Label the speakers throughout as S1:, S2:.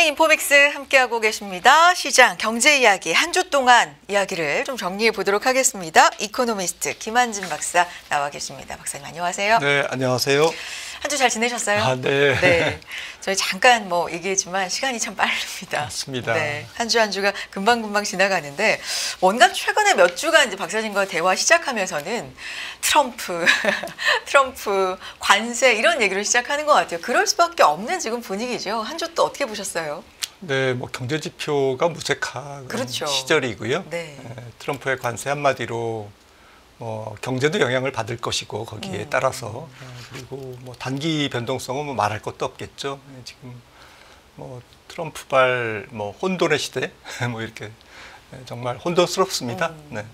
S1: 모닝 인포믹스 함께하고 계십니다. 시장, 경제 이야기 한 주 동안 이야기를 좀 정리해 보도록 하겠습니다. 이코노미스트 김한진 박사 나와 계십니다. 박사님 안녕하세요.
S2: 네, 안녕하세요.
S1: 한 주 잘 지내셨어요?
S2: 아, 네.
S1: 네. 저희 잠깐 얘기했지만 시간이 참 빠릅니다.
S2: 맞습니다.
S1: 네. 한 주가 금방금방 지나가는데 뭔가 최근에 몇 주간 이제 박사님과 대화 시작하면서는 트럼프, 관세 이런 얘기를 시작하는 것 같아요. 그럴 수밖에 없는 지금 분위기죠. 한 주 또 어떻게 보셨어요?
S2: 네, 경제 지표가 무색한
S1: 그렇죠.
S2: 시절이고요.
S1: 네.
S2: 트럼프의 관세 한마디로 경제도 영향을 받을 것이고 거기에 따라서 그리고 단기 변동성은 말할 것도 없겠죠. 지금 트럼프발 혼돈의 시대 이렇게 정말 혼돈스럽습니다. 네.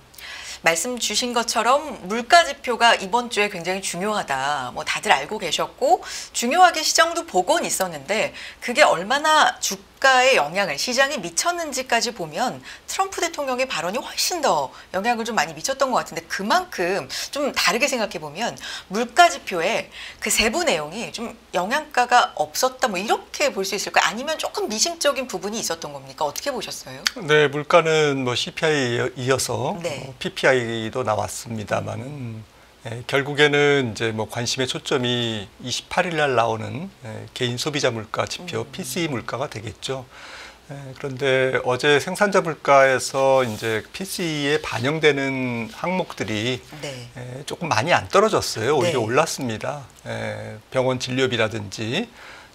S1: 말씀 주신 것처럼 물가 지표가 이번 주에 굉장히 중요하다. 다들 알고 계셨고 중요하게 시장도 보고는 있었는데 그게 얼마나 주가에 영향을 시장에 미쳤는지까지 보면 트럼프 대통령의 발언이 훨씬 더 영향을 좀 많이 미쳤던 것 같은데 그만큼 좀 다르게 생각해 보면 물가 지표에 그 세부 내용이 좀 영향가가 없었다 이렇게 볼 수 있을까요? 아니면 조금 미심적인 부분이 있었던 겁니까? 어떻게 보셨어요?
S2: 네, 물가는 CPI에 이어서
S1: 네.
S2: PPI도 나왔습니다만은 결국에는 이제 관심의 초점이 28일 날 나오는 개인 소비자 물가 지표 PCE 물가가 되겠죠. 그런데 어제 생산자 물가에서 이제 PCE에 반영되는 항목들이
S1: 네.
S2: 조금 많이 안 떨어졌어요. 오히려
S1: 네.
S2: 올랐습니다. 병원 진료비라든지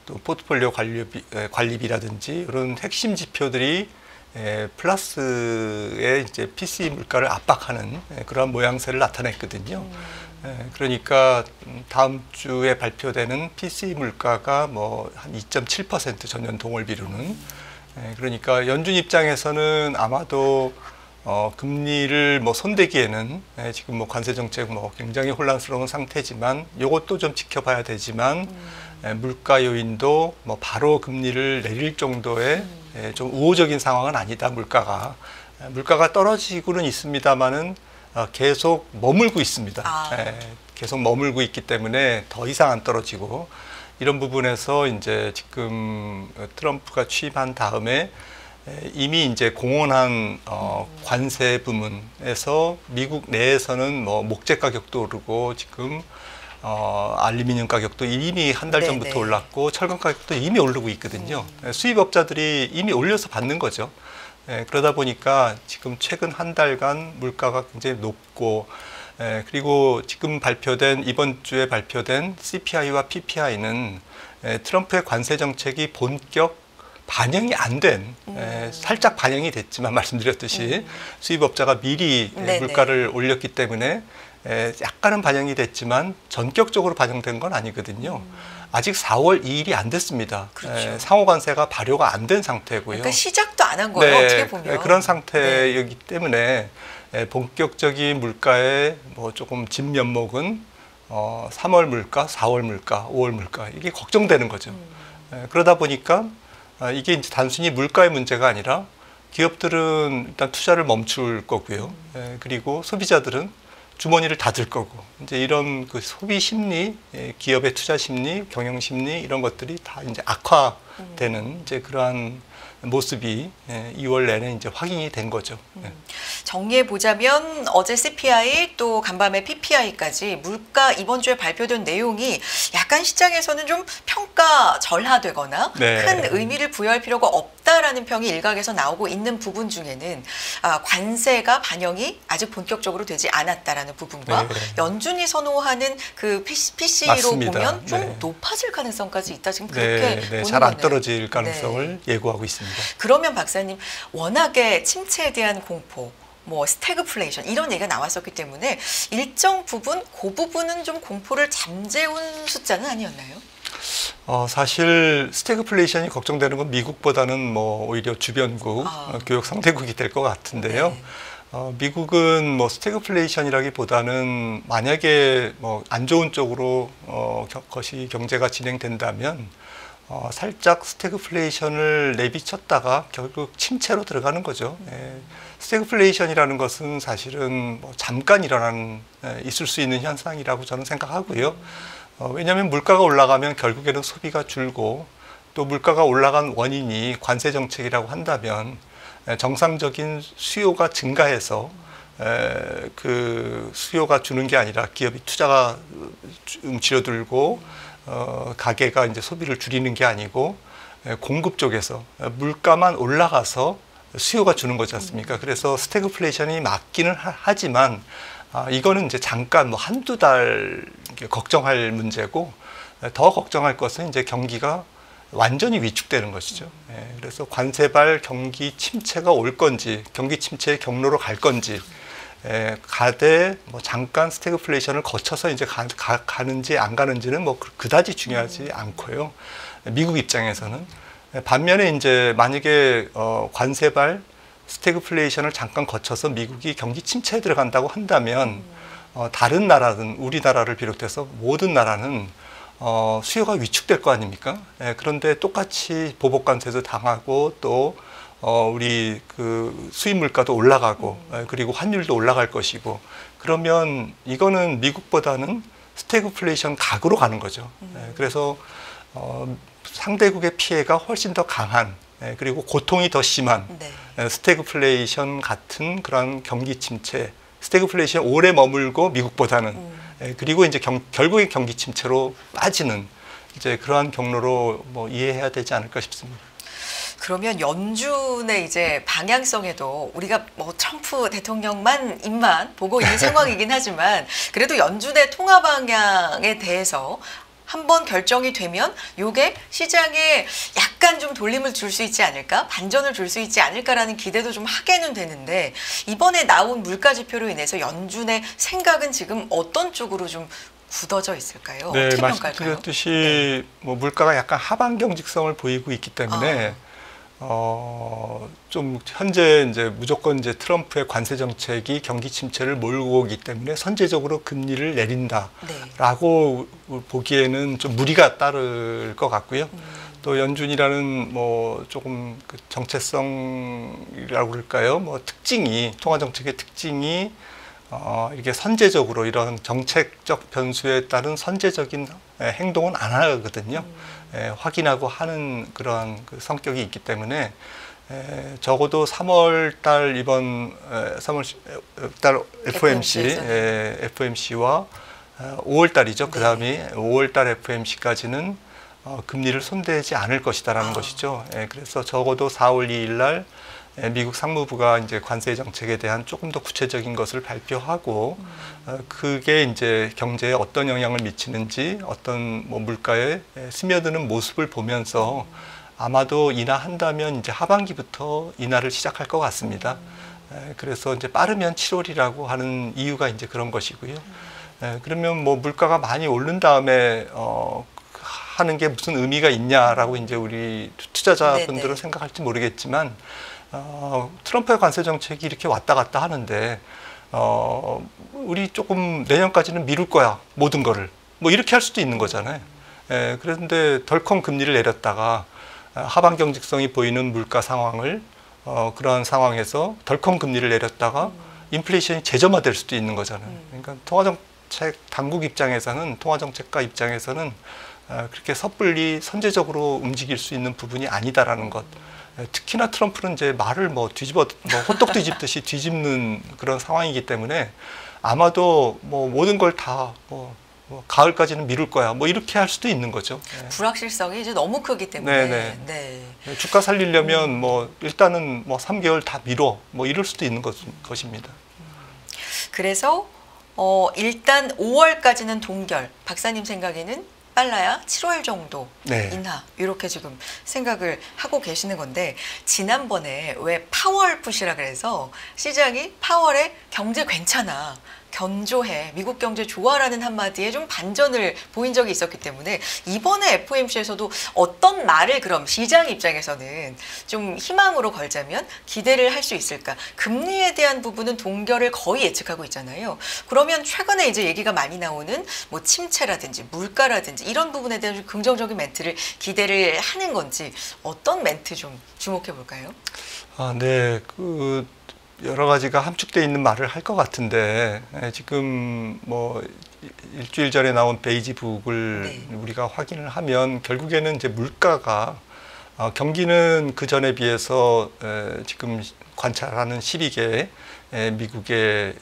S2: 또 포트폴리오 관리비라든지 이런 핵심 지표들이 플러스의 이제 PCE 물가를 압박하는 그런 모양새를 나타냈거든요. 그러니까 다음 주에 발표되는 PCE 물가가 한 2.7% 전년 동월 비로는 그러니까 연준 입장에서는 아마도 금리를 손대기에는 지금 관세 정책 굉장히 혼란스러운 상태지만 이것도 좀 지켜봐야 되지만 물가 요인도 바로 금리를 내릴 정도의 좀 우호적인 상황은 아니다. 물가가 떨어지고는 있습니다만은 계속 머물고 있습니다. 계속 머물고 있기 때문에 더 이상 안 떨어지고 이런 부분에서 이제 지금 트럼프가 취임한 다음에 이미 이제 공언한 관세 부문에서 미국 내에서는 목재 가격도 오르고 지금 알루미늄 가격도 이미 한 달 전부터
S1: 네네.
S2: 올랐고 철강 가격도 이미 오르고 있거든요. 수입업자들이 이미 올려서 받는 거죠. 그러다 보니까 지금 최근 한 달간 물가가 굉장히 높고 그리고 지금 이번 주에 발표된 CPI와 PPI는 트럼프의 관세 정책이 본격 반영이 안 된 살짝 반영이 됐지만 말씀드렸듯이 수입업자가 미리 물가를 올렸기 때문에 약간은 반영이 됐지만 전격적으로 반영된 건 아니거든요. 아직 4월 2일이 안 됐습니다.
S1: 그렇죠.
S2: 상호관세가 발효가 안 된 상태고요.
S1: 그러니까 시작도 안 한 거예요.
S2: 네,
S1: 어떻게 보면.
S2: 그런 상태이기 때문에 본격적인 물가의 조금 진면목은 3월 물가, 4월 물가, 5월 물가 이게 걱정되는 거죠. 그러다 보니까 이게 이제 단순히 물가의 문제가 아니라 기업들은 일단 투자를 멈출 거고요. 그리고 소비자들은 주머니를 닫을 거고 이제 이런 그 소비 심리, 기업의 투자 심리, 경영 심리 이런 것들이 다 이제 악화되는 이제 그러한 모습이 2월 내내 이제 확인이 된 거죠.
S1: 정리해 보자면 어제 CPI 또 간밤에 PPI까지 물가 이번 주에 발표된 내용이 약간 시장에서는 좀 평가절하되거나 큰 의미를 부여할 필요가 없다라는 평이 일각에서 나오고 있는 부분 중에는 관세가 반영이 아직 본격적으로 되지 않았다라는 부분과 연준이 선호하는 그 PCE로
S2: 맞습니다.
S1: 보면 좀 높아질 가능성까지 있다. 지금 그렇게 보는
S2: 잘 안
S1: 거네요.
S2: 떨어질 가능성을 예고하고 있습니다.
S1: 그러면 박사님 워낙에 침체에 대한 공포 스태그플레이션 이런 얘기가 나왔었기 때문에 일정 부분 그 부분은 좀 공포를 잠재운 숫자는 아니었나요?
S2: 사실 스태그플레이션이 걱정되는 건 미국보다는 오히려 주변국, 교역 상대국이 될 것 같은데요.
S1: 네.
S2: 미국은 스태그플레이션이라기보다는 만약에 안 좋은 쪽으로 경제가 진행된다면 살짝 스태그플레이션을 내비쳤다가 결국 침체로 들어가는 거죠. 스태그플레이션이라는 것은 사실은 잠깐 있을 수 있는 현상이라고 저는 생각하고요. 왜냐하면 물가가 올라가면 결국에는 소비가 줄고 또 물가가 올라간 원인이 관세 정책이라고 한다면 정상적인 수요가 증가해서 그 수요가 주는 게 아니라 기업이 투자가 줄어들고 가게가 이제 소비를 줄이는 게 아니고 공급 쪽에서 물가만 올라가서 수요가 주는 거지 않습니까? 그래서 스태그플레이션이 맞기는 하지만 이거는 이제 잠깐 뭐 한두 달 걱정할 문제고 더 걱정할 것은 이제 경기가 완전히 위축되는 것이죠. 그래서 관세발 경기 침체가 올 건지 경기 침체의 경로로 갈 건지 가되 뭐 잠깐 스태그플레이션을 거쳐서 이제 가는지 안 가는지는 뭐 그다지 중요하지 않고요. 미국 입장에서는 반면에 이제 만약에 관세발 스태그플레이션을 잠깐 거쳐서 미국이 경기 침체에 들어간다고 한다면 다른 나라는 우리나라를 비롯해서 모든 나라는 수요가 위축될 거 아닙니까? 그런데 똑같이 보복 관세도 당하고 또 우리 그 수입 물가도 올라가고 그리고 환율도 올라갈 것이고 그러면 이거는 미국보다는 스태그플레이션 각으로 가는 거죠. 그래서 상대국의 피해가 훨씬 더 강한 그리고 고통이 더 심한 스태그플레이션 같은 그런 경기 침체, 스태그플레이션 오래 머물고 미국보다는 그리고 이제 결국엔 경기 침체로 빠지는 이제 그러한 경로로 뭐 이해해야 되지 않을까 싶습니다.
S1: 그러면 연준의 이제 방향성에도 우리가 뭐 트럼프 대통령만 입만 보고 있는 상황이긴 하지만 그래도 연준의 통화 방향에 대해서 한번 결정이 되면 이게 시장에 약간 좀 돌림을 줄 수 있지 않을까? 반전을 줄 수 있지 않을까라는 기대도 좀 하게는 되는데 이번에 나온 물가 지표로 인해서 연준의 생각은 지금 어떤 쪽으로 좀 굳어져 있을까요?
S2: 네,
S1: 어떻게 평가할까요?
S2: 말씀드렸듯이 뭐 물가가 약간 하방 경직성을 보이고 있기 때문에 좀 현재 이제 무조건 이제 트럼프의 관세 정책이 경기 침체를 몰고 오기 때문에 선제적으로 금리를 내린다라고 보기에는 좀 무리가 따를 것 같고요. 또 연준이라는 뭐 조금 그 정체성이라고 그럴까요? 뭐 특징이 통화 정책의 특징이 이게 선제적으로 이런 정책적 변수에 따른 선제적인 행동은 안 하거든요. 확인하고 하는 그런 그 성격이 있기 때문에 적어도 3월 달 이번 3월 달 FOMC와 5월 달이죠. 그 다음에 5월 달 FOMC까지는 금리를 손대지 않을 것이다라는 것이죠. 그래서 적어도 4월 2일 날 미국 상무부가 이제 관세 정책에 대한 조금 더 구체적인 것을 발표하고 그게 이제 경제에 어떤 영향을 미치는지 어떤 뭐 물가에 스며드는 모습을 보면서 아마도 인하한다면 이제 하반기부터 인하를 시작할 것 같습니다. 그래서 이제 빠르면 7월이라고 하는 이유가 이제 그런 것이고요. 그러면 뭐 물가가 많이 오른 다음에 하는 게 무슨 의미가 있냐라고 이제 우리 투자자분들은 생각할지 모르겠지만 트럼프의 관세 정책이 이렇게 왔다 갔다 하는데 우리 조금 내년까지는 미룰 거야 모든 거를 뭐 이렇게 할 수도 있는 거잖아요. 그런데 덜컹 금리를 내렸다가 하방 경직성이 보이는 물가 상황을 그러한 상황에서 덜컹 금리를 내렸다가 인플레이션이 재점화될 수도 있는 거잖아요. 그러니까 통화정책 당국 입장에서는 통화정책가 입장에서는 그렇게 섣불리 선제적으로 움직일 수 있는 부분이 아니다라는 것. 특히나 트럼프는 이제 말을 뭐 호떡 뒤집듯이 뒤집는 그런 상황이기 때문에 아마도 뭐 모든 걸 다 뭐 가을까지는 미룰 거야 뭐 이렇게 할 수도 있는 거죠.
S1: 불확실성이 이제 너무 크기 때문에.
S2: 주가 살리려면 뭐 일단은 뭐 3개월 다 미뤄 뭐 이럴 수도 있는 것입니다.
S1: 그래서 일단 5월까지는 동결. 박사님 생각에는 빨라야 7월 정도 인하 이렇게 지금 생각을 하고 계시는 건데 지난번에 왜 파월 푸시라 그래서 시장이 파월에 경제 괜찮아 견조해 미국 경제 좋아라는 한마디에 좀 반전을 보인 적이 있었기 때문에 이번에 FOMC에서도 어떤 말을 그럼 시장 입장에서는 좀 희망으로 걸자면 기대를 할 수 있을까? 금리에 대한 부분은 동결을 거의 예측하고 있잖아요. 그러면 최근에 이제 얘기가 많이 나오는 뭐 침체라든지 물가라든지 이런 부분에 대한 좀 긍정적인 멘트를 기대를 하는 건지 어떤 멘트 좀 주목해 볼까요?
S2: 네, 여러 가지가 함축되어 있는 말을 할 것 같은데 지금 뭐 일주일 전에 나온 베이지북을
S1: 네.
S2: 우리가 확인을 하면 결국에는 이제 물가가 경기는 그 전에 비해서 지금 관찰하는 12개 미국의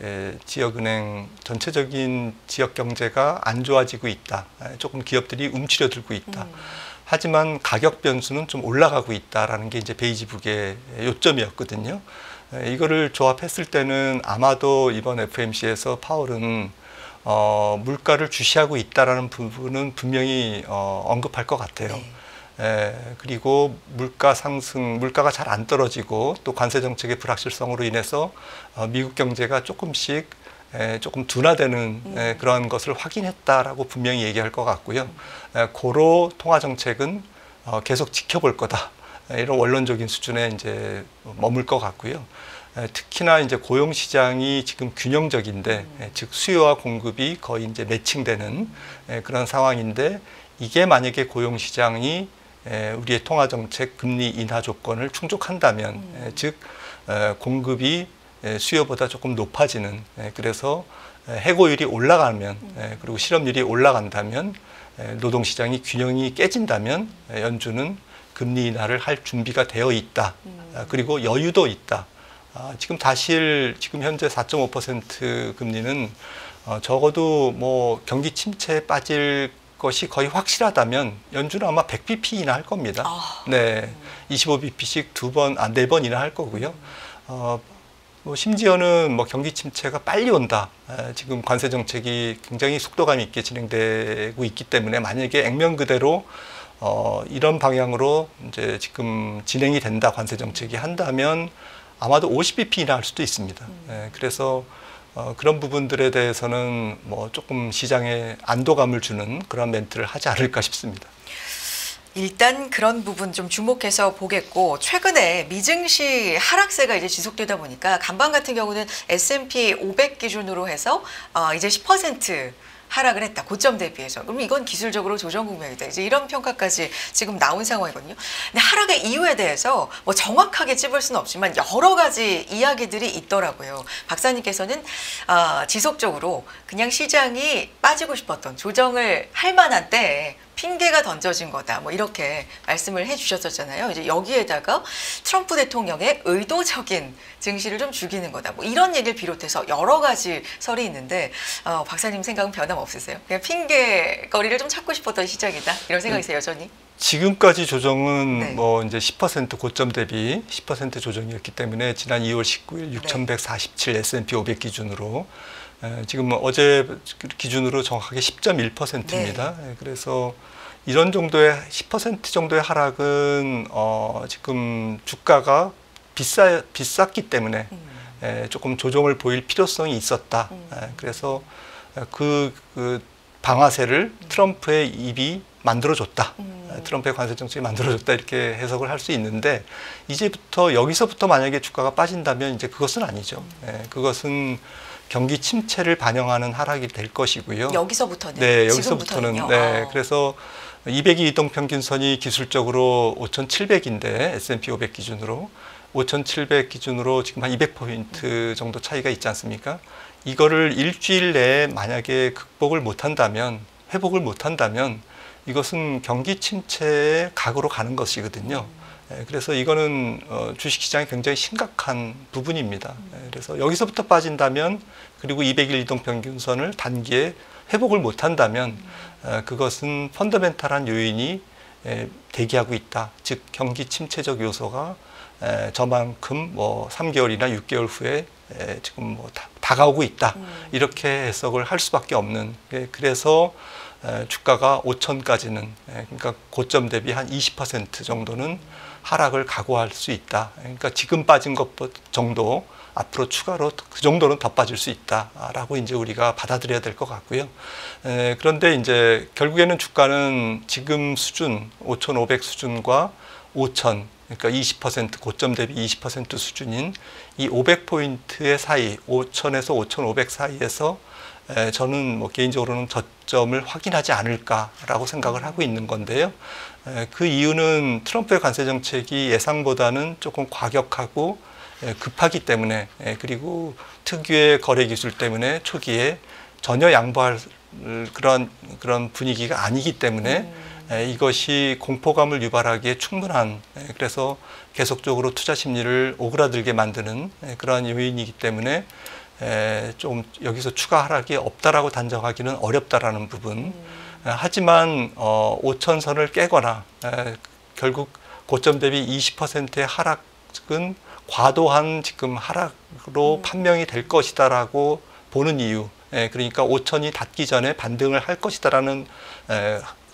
S2: 지역은행 전체적인 지역 경제가 안 좋아지고 있다. 조금 기업들이 움츠려들고 있다. 하지만 가격 변수는 좀 올라가고 있다라는 게 이제 베이지북의 요점이었거든요. 이거를 조합했을 때는 아마도 이번 FOMC에서 파월은 물가를 주시하고 있다라는 부분은 분명히 언급할 것 같아요. 그리고 물가 상승, 물가가 잘 안 떨어지고 또 관세 정책의 불확실성으로 인해서 미국 경제가 조금씩 조금 둔화되는 그런 것을 확인했다라고 분명히 얘기할 것 같고요. 고로 통화 정책은 계속 지켜볼 거다. 이런 원론적인 수준에 이제 머물 것 같고요. 특히나 이제 고용 시장이 지금 균형적인데, 즉 수요와 공급이 거의 이제 매칭되는 그런 상황인데, 이게 만약에 고용 시장이 우리의 통화 정책 금리 인하 조건을 충족한다면, 즉 공급이 수요보다 조금 높아지는, 그래서 해고율이 올라가면, 그리고 실업률이 올라간다면, 노동시장이 균형이 깨진다면 연준은 금리 인하를 할 준비가 되어 있다. 그리고 여유도 있다. 지금 지금 현재 4.5% 금리는 적어도 뭐 경기 침체에 빠질 것이 거의 확실하다면 연준은 아마 100bp 인하할 겁니다. 네, 25bp씩 네 번 인하할 거고요. 뭐 심지어는 뭐 경기 침체가 빨리 온다. 지금 관세 정책이 굉장히 속도감 있게 진행되고 있기 때문에 만약에 액면 그대로 이런 방향으로 이제 지금 진행이 된다, 관세 정책이 한다면 아마도 50bp 인하할 수도 있습니다. 그래서 그런 부분들에 대해서는 뭐 조금 시장에 안도감을 주는 그런 멘트를 하지 않을까 싶습니다.
S1: 일단 그런 부분 좀 주목해서 보겠고, 최근에 미증시 하락세가 이제 지속되다 보니까 간밤 같은 경우는 S&P 500 기준으로 해서 이제 10% 하락을 했다. 고점 대비해서. 그럼 이건 기술적으로 조정 국면이다. 이제 이런 평가까지 지금 나온 상황이거든요. 근데 하락의 이유에 대해서 뭐 정확하게 찝을 수는 없지만 여러 가지 이야기들이 있더라고요. 박사님께서는 지속적으로 그냥 시장이 빠지고 싶었던, 조정을 할 만한 때에 핑계가 던져진 거다. 뭐 이렇게 말씀을 해주셨었잖아요. 이제 여기에다가 트럼프 대통령의 의도적인 증시를 좀 죽이는 거다. 뭐 이런 얘기를 비롯해서 여러 가지 설이 있는데 박사님 생각은 변함없으세요? 그냥 핑계거리를 좀 찾고 싶었던 시장이다. 이런 생각이세요, 여전히?
S2: 지금까지 조정은
S1: 네.
S2: 뭐 이제 10% 고점 대비 10% 조정이었기 때문에 지난 2월 19일 6,147 S&P 500 기준으로 지금 어제 기준으로 정확하게 10.1%입니다.
S1: 네.
S2: 그래서 이런 정도의 10% 정도의 하락은 지금 주가가 비쌌기 때문에 조금 조정을 보일 필요성이 있었다. 그래서 그 방아쇠를 트럼프의 입이 만들어줬다. 트럼프의 관세 정책이 만들어줬다. 이렇게 해석을 할 수 있는데 여기서부터 만약에 주가가 빠진다면 이제 그것은 아니죠. 그것은 경기 침체를 반영하는 하락이 될 것이고요.
S1: 여기서부터는?
S2: 네, 여기서부터는.
S1: 지금부터는요?
S2: 네, 그래서 200이 이동평균선이 기술적으로 5,700인데 S&P 500 기준으로 5,700 기준으로 지금 한 200포인트 정도 차이가 있지 않습니까? 이거를 일주일 내에 만약에 극복을 못한다면, 회복을 못한다면 이것은 경기 침체의 각으로 가는 것이거든요. 그래서 이거는 주식시장이 굉장히 심각한 부분입니다. 그래서 여기서부터 빠진다면, 그리고 200일 이동평균선을 단기에 회복을 못한다면 그것은 펀더멘탈한 요인이 대기하고 있다. 즉 경기 침체적 요소가 저만큼 뭐 3개월이나 6개월 후에 지금 뭐 다가오고 있다. 이렇게 해석을 할 수밖에 없는. 그래서 주가가 5천까지는, 그러니까 고점 대비 한 20% 정도는 하락을 각오할 수 있다. 그러니까 지금 빠진 것 정도 앞으로 추가로 그 정도는 더 빠질 수 있다라고 이제 우리가 받아들여야 될 것 같고요. 그런데 이제 결국에는 주가는 지금 수준 5,500 수준과 5,000, 그러니까 20% 고점 대비 20% 수준인 이 500포인트의 사이, 5,000에서 5,500 사이에서 저는 뭐 개인적으로는 저점을 확인하지 않을까라고 생각을 하고 있는 건데요. 그 이유는 트럼프의 관세 정책이 예상보다는 조금 과격하고 급하기 때문에 그리고 특유의 거래 기술 때문에 초기에 전혀 양보할 그런 분위기가 아니기 때문에 이것이 공포감을 유발하기에 충분한 그래서 계속적으로 투자 심리를 오그라들게 만드는 그러한 요인이기 때문에 좀 여기서 추가 하락이 없다라고 단정하기는 어렵다라는 부분. 하지만 5천선을 깨거나 결국 고점 대비 20%의 하락은 과도한 지금 하락으로 판명이 될 것이다라고 보는 이유. 그러니까 5천이 닿기 전에 반등을 할 것이다라는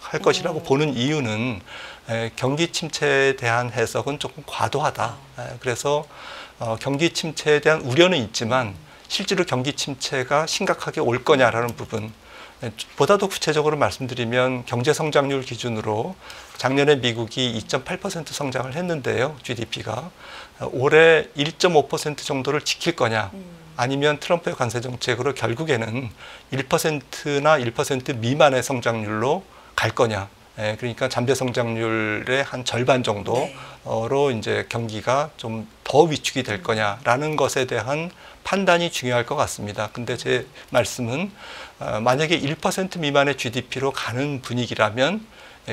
S2: 할 것이라고 보는 이유는 경기 침체에 대한 해석은 조금 과도하다. 그래서 경기 침체에 대한 우려는 있지만 실제로 경기 침체가 심각하게 올 거냐라는 부분. 보다 더 구체적으로 말씀드리면 경제 성장률 기준으로 작년에 미국이 2.8% 성장을 했는데요. GDP가 올해 1.5% 정도를 지킬 거냐 아니면 트럼프의 관세 정책으로 결국에는 1%나 1% 미만의 성장률로 갈 거냐. 그러니까 잠재 성장률의 한 절반 정도로 이제 경기가 좀 더 위축이 될 거냐라는 것에 대한 판단이 중요할 것 같습니다. 근데 제 말씀은 만약에 1% 미만의 GDP로 가는 분위기라면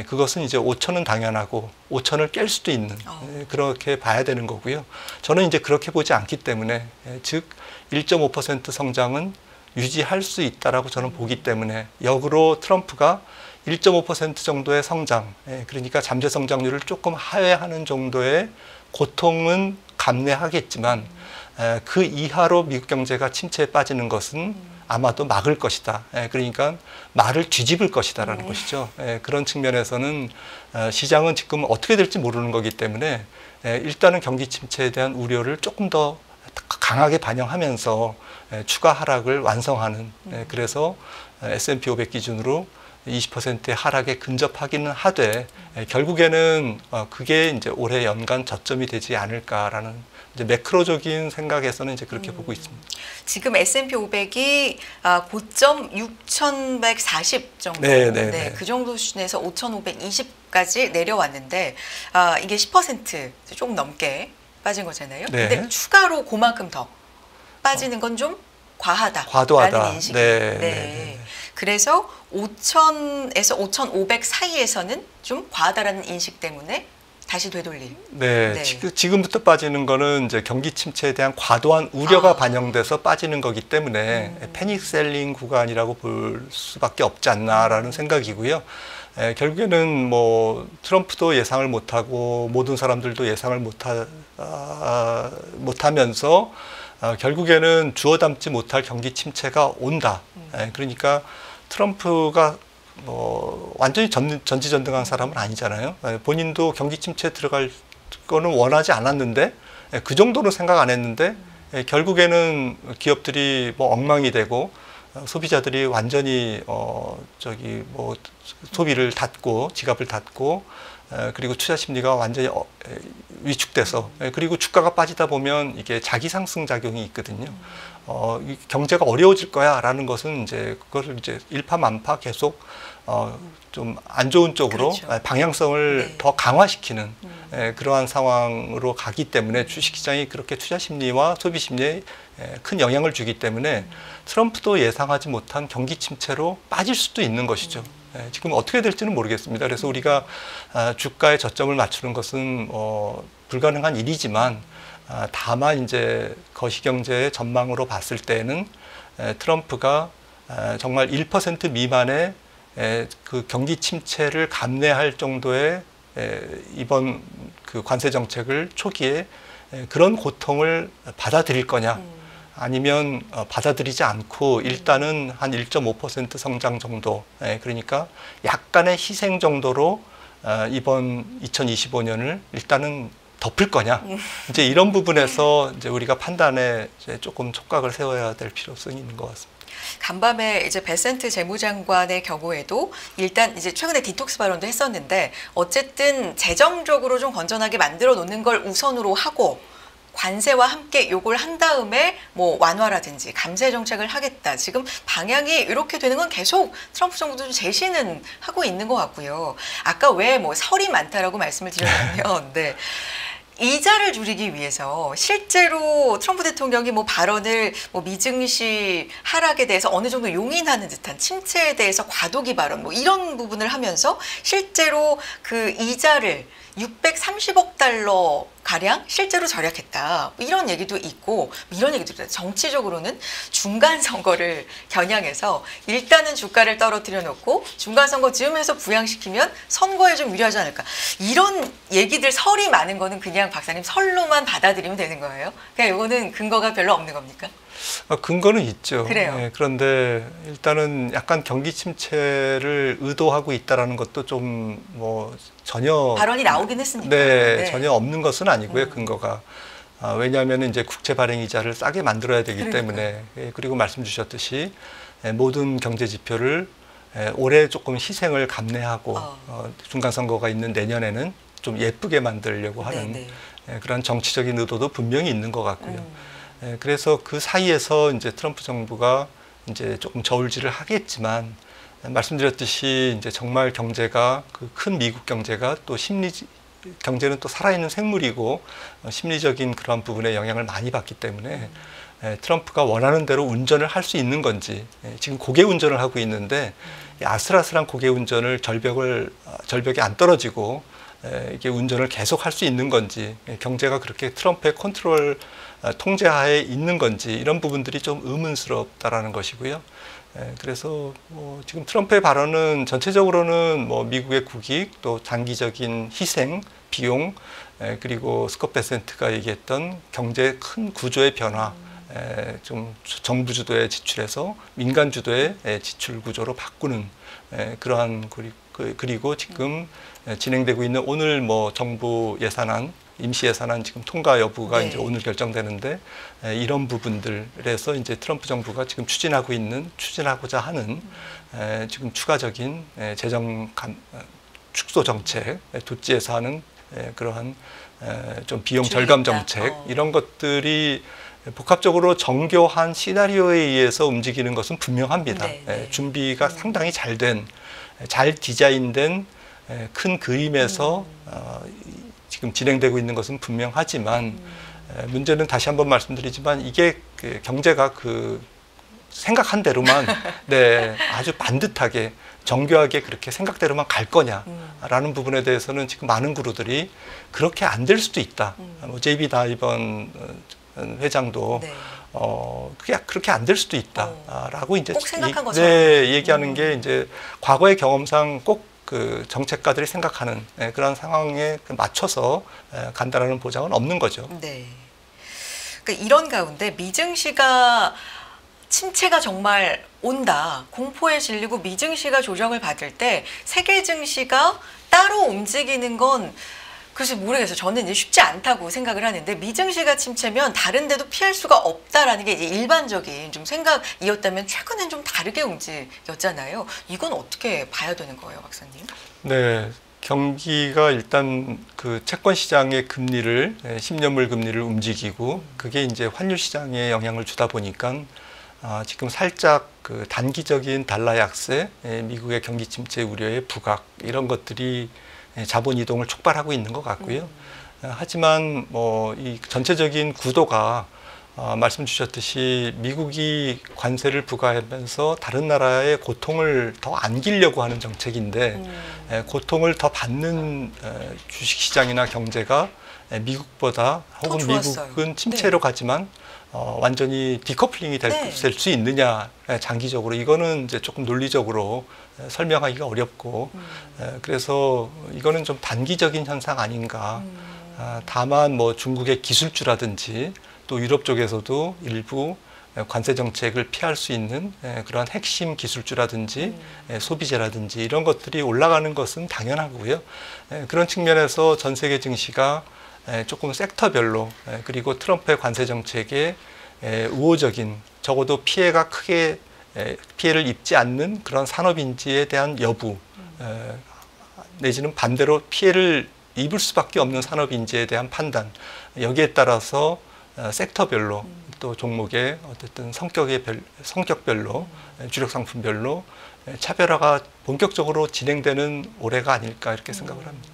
S2: 그것은 이제 5천은 당연하고 5천을 깰 수도 있는 그렇게 봐야 되는 거고요. 저는 이제 그렇게 보지 않기 때문에 즉 1.5% 성장은 유지할 수 있다라고 저는 보기 때문에 역으로 트럼프가 1.5% 정도의 성장, 그러니까 잠재 성장률을 조금 하회하는 정도의 고통은 감내하겠지만 그 이하로 미국 경제가 침체에 빠지는 것은 아마도 막을 것이다. 그러니까 말을 뒤집을 것이다라는 것이죠. 그런 측면에서는 시장은 지금 어떻게 될지 모르는 거기 때문에 일단은 경기 침체에 대한 우려를 조금 더 강하게 반영하면서 추가 하락을 완성하는 그래서 S&P 500 기준으로 20%의 하락에 근접하기는 하되 결국에는 그게 이제 올해 연간 저점이 되지 않을까라는 이제 매크로적인 생각에서는 이제 그렇게 보고 있습니다.
S1: 지금 S&P 500이 고점 6,140 정도,
S2: 네,
S1: 그 정도 수준에서 5,520까지 내려왔는데 이게 10% 조금 넘게 빠진 거잖아요.
S2: 네.
S1: 근데 추가로 그만큼 더 빠지는 건 좀 과하다라는
S2: 과도하다.
S1: 인식이.
S2: 네.
S1: 그래서 5,000에서 5,500 사이에서는 좀 과하다라는 인식 때문에 다시 되돌릴.
S2: 네. 지금부터 빠지는 거는 이제 경기 침체에 대한 과도한 우려가 반영돼서 빠지는 거기 때문에 패닉 셀링 구간이라고 볼 수밖에 없지 않나라는 생각이고요. 결국에는 뭐 트럼프도 예상을 못하고 모든 사람들도 예상을 못하면서 결국에는 주워 담지 못할 경기 침체가 온다. 그러니까 트럼프가 완전히 전지전능한 사람은 아니잖아요. 본인도 경기 침체에 들어갈 거는 원하지 않았는데 그 정도는 생각 안 했는데 결국에는 기업들이 뭐 엉망이 되고 소비자들이 완전히 소비를 닫고 지갑을 닫고 그리고 투자 심리가 완전히 위축돼서 그리고 주가가 빠지다 보면 이게 자기 상승 작용이 있거든요. 이 경제가 어려워질 거야라는 것은 이제 그거를 이제 일파만파 계속 좀 안 좋은 쪽으로
S1: 그렇죠.
S2: 방향성을 더 강화시키는 그러한 상황으로 가기 때문에 주식시장이 그렇게 투자 심리와 소비 심리에 큰 영향을 주기 때문에 트럼프도 예상하지 못한 경기 침체로 빠질 수도 있는 것이죠. 지금 어떻게 될지는 모르겠습니다. 그래서 우리가 주가의 저점을 맞추는 것은 불가능한 일이지만 다만 이제 거시경제의 전망으로 봤을 때는 트럼프가 정말 1% 미만의 그 경기 침체를 감내할 정도의 이번 그 관세 정책을 초기에 그런 고통을 받아들일 거냐 아니면 받아들이지 않고 일단은 한 1.5% 성장 정도 그러니까 약간의 희생 정도로 이번 2025년을 일단은 덮을 거냐 이제 이런 부분에서 이제 우리가 판단에 이제 조금 촉각을 세워야 될 필요성이 있는 것 같습니다.
S1: 간밤에 이제 베센트 재무장관의 경우에도 일단 이제 최근에 디톡스 발언도 했었는데 어쨌든 재정적으로 좀 건전하게 만들어 놓는 걸 우선으로 하고 관세와 함께 요걸 한 다음에 뭐 완화라든지 감세 정책을 하겠다. 지금 방향이 이렇게 되는 건 계속 트럼프 정부도 좀 제시는 하고 있는 것 같고요. 아까 왜 뭐 설이 많다라고 말씀을 드렸냐면 이자를 줄이기 위해서 실제로 트럼프 대통령이 뭐 발언을 뭐 미증시 하락에 대해서 어느 정도 용인하는 듯한 침체에 대해서 과도기 발언 뭐 이런 부분을 하면서 실제로 그 이자를 630억 달러 가량 실제로 절약했다. 이런 얘기도 있고 이런 얘기도 있다. 정치적으로는 중간 선거를 겨냥해서 일단은 주가를 떨어뜨려 놓고 중간 선거 즈음해서 부양시키면 선거에 좀 유리하지 않을까. 이런 얘기들 설이 많은 거는 그냥 박사님 설로만 받아들이면 되는 거예요. 그냥 이거는 근거가 별로 없는 겁니까?
S2: 근거는 있죠.
S1: 그래요.
S2: 네, 그런데 일단은 약간 경기 침체를 의도하고 있다라는 것도 좀 뭐 전혀
S1: 발언이 나오긴 했으니까.
S2: 네, 전혀 없는 것은 아니고요. 근거가. 왜냐하면 이제 국채 발행 이자를 싸게 만들어야 되기
S1: 그러니까요.
S2: 때문에 그리고 말씀 주셨듯이 모든 경제 지표를 올해 조금 희생을 감내하고 중간 선거가 있는 내년에는 좀 예쁘게 만들려고 하는 그런 정치적인 의도도 분명히 있는 것 같고요. 그래서 그 사이에서 이제 트럼프 정부가 이제 조금 저울질을 하겠지만 말씀드렸듯이 이제 정말 경제가 그 큰 미국 경제가 또 경제는 또 살아있는 생물이고 심리적인 그런 부분에 영향을 많이 받기 때문에 트럼프가 원하는 대로 운전을 할 수 있는 건지 지금 고개 운전을 하고 있는데 아슬아슬한 고개 운전을 절벽에 안 떨어지고 이게 운전을 계속 할 수 있는 건지 경제가 그렇게 트럼프의 컨트롤 통제하에 있는 건지 이런 부분들이 좀 의문스럽다라는 것이고요. 그래서 뭐 지금 트럼프의 발언은 전체적으로는 뭐 미국의 국익 또 장기적인 희생, 비용 그리고 스콧 베센트가 얘기했던 경제의 큰 구조의 변화 좀 정부 주도의 지출에서 민간 주도의 지출 구조로 바꾸는 그러한 그리고 지금 진행되고 있는 오늘 뭐 정부 예산안 임시 예산안 지금 통과 여부가 이제 오늘 결정되는데 이런 부분들에서 이제 트럼프 정부가 지금 추진하고자 하는 지금 추가적인 재정 축소 정책, 도지에서 하는 그러한 좀 비용 절감 정책 이런 것들이 복합적으로 정교한 시나리오에 의해서 움직이는 것은 분명합니다. 준비가 상당히 잘 디자인된 큰 그림에서 지금 진행되고 있는 것은 분명하지만 문제는 다시 한번 말씀드리지만 이게 그 경제가 그 생각한 대로만 아주 반듯하게 정교하게 그렇게 생각대로만 갈 거냐라는 부분에 대해서는 지금 많은 그루들이 그렇게 안 될 수도 있다. 뭐 JB 다이번 회장도 그게 그렇게 안 될 수도 있다라고 이제
S1: 꼭 생각한 것처럼
S2: 얘기하는 게 이제 과거의 경험상 꼭 그 정책가들이 생각하는 그런 상황에 맞춰서 간다라는 보장은 없는 거죠.
S1: 네. 그러니까 이런 가운데 미증시가 침체가 정말 온다, 공포에 질리고 미증시가 조정을 받을 때 세계 증시가 따로 움직이는 건 글쎄 모르겠어요. 저는 이제 쉽지 않다고 생각을 하는데 미증시가 침체면 다른 데도 피할 수가 없다라는 게 이제 일반적인 좀 생각이었다면 최근엔 좀 다르게 움직였잖아요. 이건 어떻게 봐야 되는 거예요, 박사님?
S2: 네. 경기가 일단 그 채권 시장의 금리를 10년물 금리를 움직이고 그게 이제 환율 시장에 영향을 주다 보니까 지금 살짝 그 단기적인 달러 약세, 미국의 경기 침체 우려의 부각 이런 것들이 자본 이동을 촉발하고 있는 것 같고요. 하지만 뭐 이 전체적인 구도가 말씀 주셨듯이 미국이 관세를 부과하면서 다른 나라의 고통을 더 안기려고 하는 정책인데 고통을 더 받는 주식시장이나 경제가 미국보다 혹은 미국은 침체로 가지만 완전히 디커플링이 될 수 있느냐 장기적으로 이거는 이제 조금 논리적으로 설명하기가 어렵고 그래서 이거는 좀 단기적인 현상 아닌가. 다만 뭐 중국의 기술주라든지 또 유럽 쪽에서도 일부 관세 정책을 피할 수 있는 그런 핵심 기술주라든지 소비재라든지 이런 것들이 올라가는 것은 당연하고요. 그런 측면에서 전 세계 증시가 조금 섹터별로 그리고 트럼프의 관세 정책에 우호적인 적어도 피해를 입지 않는 그런 산업인지에 대한 여부 내지는 반대로 피해를 입을 수밖에 없는 산업인지에 대한 판단 여기에 따라서 섹터별로 또 종목의 어쨌든 성격별로 주력 상품별로 차별화가 본격적으로 진행되는 올해가 아닐까 이렇게 생각을 합니다.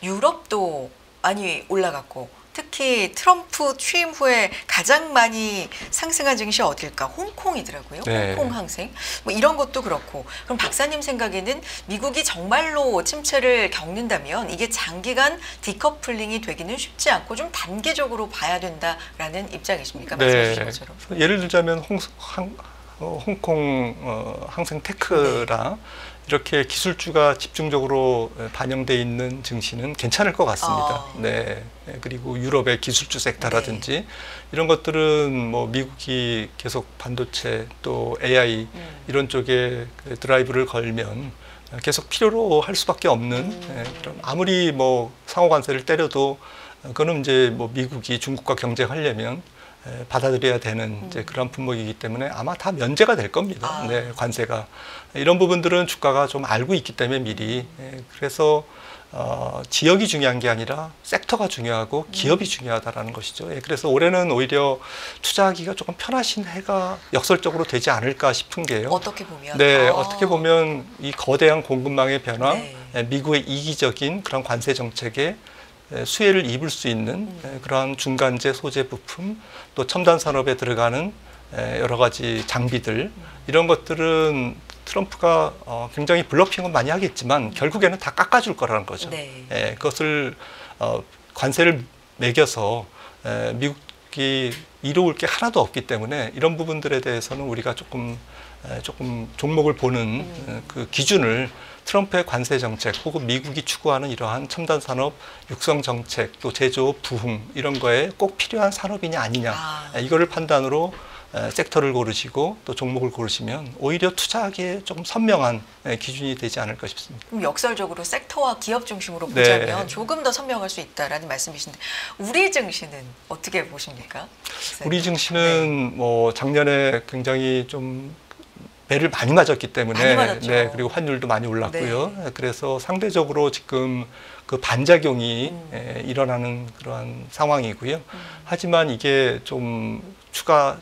S1: 유럽도 많이 올라갔고 특히 트럼프 취임 후에 가장 많이 상승한 증시 어딜까? 홍콩이더라고요.
S2: 네.
S1: 홍콩 항생. 뭐 이런 것도 그렇고. 그럼 박사님 생각에는 미국이 정말로 침체를 겪는다면 이게 장기간 디커플링이 되기는 쉽지 않고 좀 단계적으로 봐야 된다라는 입장이십니까? 말씀해 주신 것처럼.
S2: 예를 들자면 홍콩 항생 테크라 이렇게 기술주가 집중적으로 반영돼 있는 증시는 괜찮을 것 같습니다. 네. 그리고 유럽의 기술주 섹터라든지 이런 것들은 뭐 미국이 계속 반도체 또 AI 이런 쪽에 드라이브를 걸면 계속 필요로 할 수밖에 없는 그런 아무리 뭐 상호 관세를 때려도 그거는 이제 뭐 미국이 중국과 경쟁하려면 받아들여야 되는 이제 그런 품목이기 때문에 아마 다 면제가 될 겁니다. 네, 관세가. 이런 부분들은 주가가 좀 알고 있기 때문에 미리. 그래서 지역이 중요한 게 아니라 섹터가 중요하고 기업이 중요하다라는 것이죠. 그래서 올해는 오히려 투자하기가 조금 편하신 해가 역설적으로 되지 않을까 싶은 게요.
S1: 어떻게 보면?
S2: 네, 어떻게 보면 이 거대한 공급망의 변화,
S1: 네.
S2: 미국의 이기적인 그런 관세 정책에 수혜를 입을 수 있는 그러한 중간재 소재 부품, 또 첨단 산업에 들어가는 여러 가지 장비들 이런 것들은 트럼프가 굉장히 블러핑은 많이 하겠지만 결국에는 다 깎아줄 거라는 거죠.
S1: 네.
S2: 그것을 관세를 매겨서 미국이 이로울 게 하나도 없기 때문에 이런 부분들에 대해서는 우리가 조금 종목을 보는 그 기준을 트럼프의 관세 정책 혹은 미국이 추구하는 이러한 첨단 산업 육성 정책 또 제조업 부흥 이런 거에 꼭 필요한 산업이냐 아니냐 이거를 판단으로 섹터를 고르시고 또 종목을 고르시면 오히려 투자하기에 조금 선명한 기준이 되지 않을까 싶습니다.
S1: 그럼 역설적으로 섹터와 기업 중심으로 보자면
S2: 네.
S1: 조금 더 선명할 수 있다라는 말씀이신데 우리 증시는 어떻게 보십니까?
S2: 우리 증시는 뭐 작년에 굉장히 좀 배를 많이 맞았기 때문에
S1: 많이
S2: 네, 그리고 환율도 많이 올랐고요.
S1: 네.
S2: 그래서 상대적으로 지금 그 반작용이 일어나는 그러한 상황이고요. 하지만 이게 좀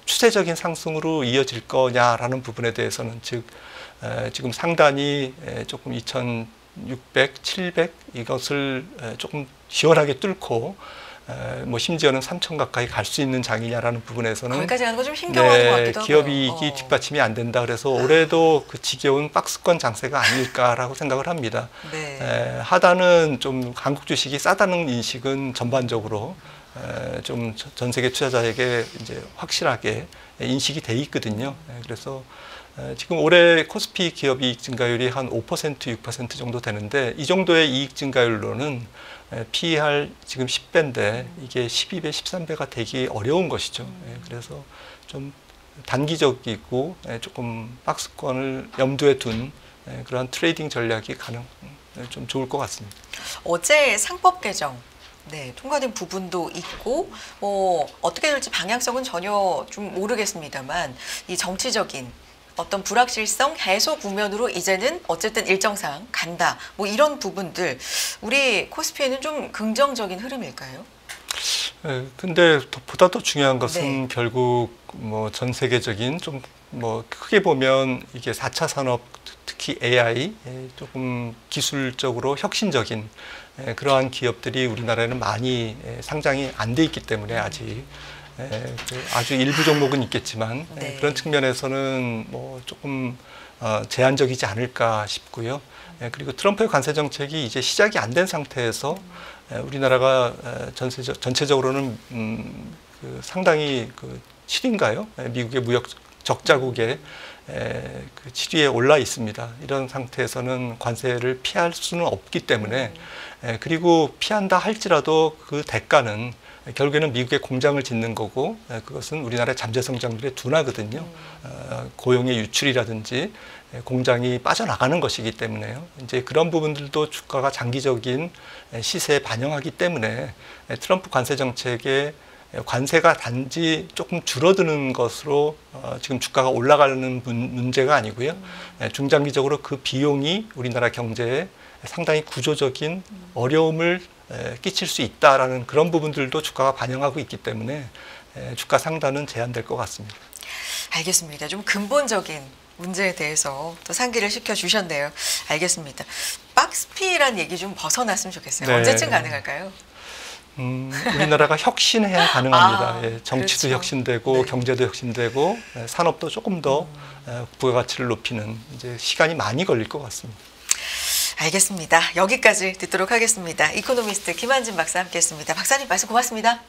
S2: 추세적인 상승으로 이어질 거냐라는 부분에 대해서는 즉 지금 상단이 조금 2,600, 700 이것을 조금 시원하게 뚫고 뭐 심지어는 3천 가까이 갈 수 있는 장이냐라는 부분에서는
S1: 거기까지 가는 거 좀 힘겨워하는 것 같기도 하고요.
S2: 기업이익이 뒷받침이 안 된다. 그래서 올해도 그 지겨운 박스권 장세가 아닐까라고 생각을 합니다.
S1: 네.
S2: 하단은 좀 한국 주식이 싸다는 인식은 전반적으로 좀 전 세계 투자자에게 이제 확실하게 인식이 돼 있거든요. 그래서 지금 올해 코스피 기업 이익 증가율이 한 5%, 6% 정도 되는데 이 정도의 이익 증가율로는 PER 지금 10배인데 이게 12배, 13배가 되기 어려운 것이죠. 그래서 좀 단기적이고 조금 박스권을 염두에 둔 그런 트레이딩 전략이 좀 좋을 것 같습니다.
S1: 어제 상법 개정 통과된 부분도 있고 어떻게 될지 방향성은 전혀 좀 모르겠습니다만 이 정치적인 어떤 불확실성 해소 국면으로 이제는 어쨌든 일정상 간다. 뭐 이런 부분들 우리 코스피에는 좀 긍정적인 흐름일까요?
S2: 근데 보다 더 중요한 것은 결국 뭐 전 세계적인 좀 뭐 크게 보면 이게 4차 산업 특히 AI 조금 기술적으로 혁신적인 그러한 기업들이 우리나라에는 많이 상장이 안 돼 있기 때문에 아직 아주 일부 종목은 있겠지만 그런 측면에서는 뭐 조금 제한적이지 않을까 싶고요. 그리고 트럼프의 관세 정책이 이제 시작이 안 된 상태에서 우리나라가 전체적으로는 상당히 그 7인가요? 미국의 무역 적자국의 그 7위에 올라 있습니다. 이런 상태에서는 관세를 피할 수는 없기 때문에 그리고 피한다 할지라도 그 대가는 결국에는 미국의 공장을 짓는 거고 그것은 우리나라의 잠재 성장률의 둔화거든요. 고용의 유출이라든지 공장이 빠져나가는 것이기 때문에요. 이제 그런 부분들도 주가가 장기적인 시세에 반영하기 때문에 트럼프 관세 정책에 관세가 단지 조금 줄어드는 것으로 지금 주가가 올라가는 문제가 아니고요. 중장기적으로 그 비용이 우리나라 경제에 상당히 구조적인 어려움을 끼칠 수 있다라는 그런 부분들도 주가가 반영하고 있기 때문에 주가 상단은 제한될 것 같습니다.
S1: 알겠습니다. 좀 근본적인 문제에 대해서 또 상기를 시켜주셨네요. 알겠습니다. 박스피라는 얘기 좀 벗어났으면 좋겠어요.
S2: 네.
S1: 언제쯤 가능할까요?
S2: 우리나라가 혁신해야 가능합니다. 예, 정치도
S1: 그렇죠.
S2: 혁신되고
S1: 네.
S2: 경제도 혁신되고 산업도 조금 더 부가가치를 높이는 이제 시간이 많이 걸릴 것 같습니다.
S1: 알겠습니다. 여기까지 듣도록 하겠습니다. 이코노미스트 김한진 박사 함께했습니다. 박사님 말씀 고맙습니다.